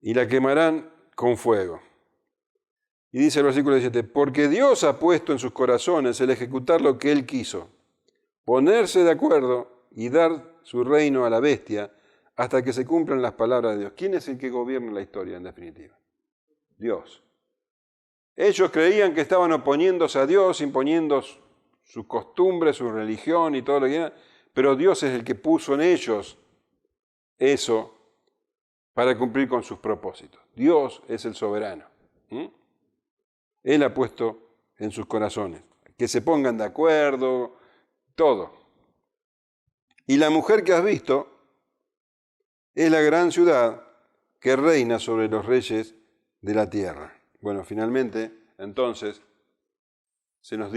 Y la quemarán con fuego. Y dice el versículo 17, porque Dios ha puesto en sus corazones el ejecutar lo que Él quiso, ponerse de acuerdo y dar su reino a la bestia hasta que se cumplan las palabras de Dios. ¿Quién es el que gobierna la historia en definitiva? Dios. Ellos creían que estaban oponiéndose a Dios, imponiendo sus costumbres, su religión y todo lo que era, pero Dios es el que puso en ellos eso para cumplir con sus propósitos. Dios es el soberano. Él ha puesto en sus corazones que se pongan de acuerdo, todo. Y la mujer que has visto es la gran ciudad que reina sobre los reyes de la tierra. Bueno, finalmente, entonces, se nos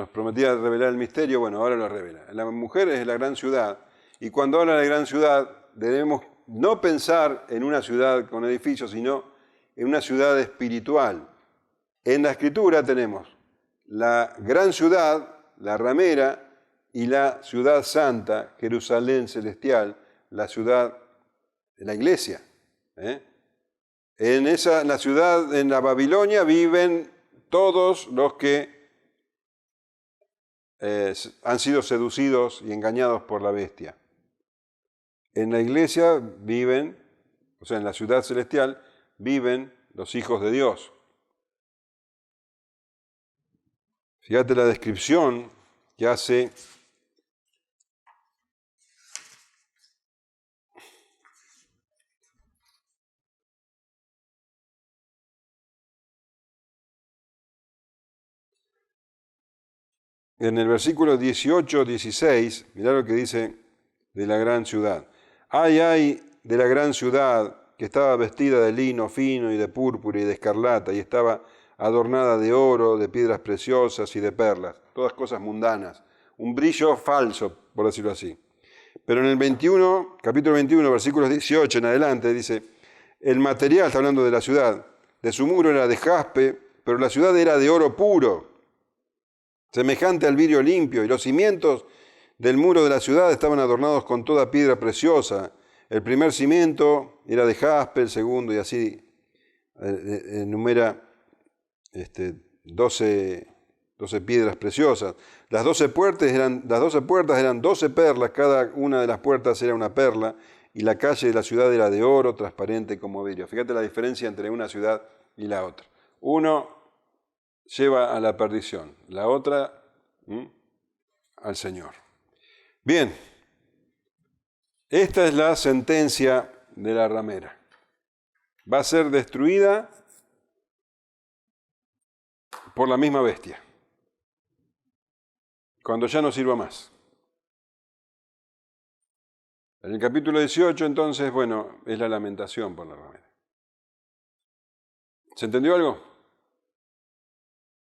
prometía revelar el misterio, bueno, ahora lo revela. La mujer es la gran ciudad, y cuando habla de la gran ciudad, debemos no pensar en una ciudad con edificios, sino en una ciudad espiritual. En la Escritura tenemos la gran ciudad, la ramera, y la ciudad santa, Jerusalén celestial, la ciudad de la iglesia. En la ciudad, en la Babilonia, viven todos los que han sido seducidos y engañados por la bestia. En la iglesia viven, o sea, en la ciudad celestial, viven los hijos de Dios. Fíjate la descripción que hace en el versículo 18-16, mirá lo que dice de la gran ciudad. Ay de la gran ciudad que estaba vestida de lino fino y de púrpura y de escarlata y estaba adornada de oro, de piedras preciosas y de perlas, todas cosas mundanas, un brillo falso, por decirlo así. Pero en el capítulo 21, versículos 18 en adelante, dice, el material, está hablando de la ciudad, de su muro era de jaspe, pero la ciudad era de oro puro, semejante al vidrio limpio, y los cimientos del muro de la ciudad estaban adornados con toda piedra preciosa. El primer cimiento era de jaspe, el segundo, y así enumera 12 piedras preciosas. Las 12 puertas eran 12 perlas, cada una de las puertas era una perla, y la calle de la ciudad era de oro, transparente como vidrio. Fíjate la diferencia entre una ciudad y la otra. Uno lleva a la perdición, la otra al Señor. Bien, esta es la sentencia de la ramera. Va a ser destruida por la misma bestia, cuando ya no sirva más. En el capítulo 18, entonces, bueno, es la lamentación por la ramera. ¿Se entendió algo?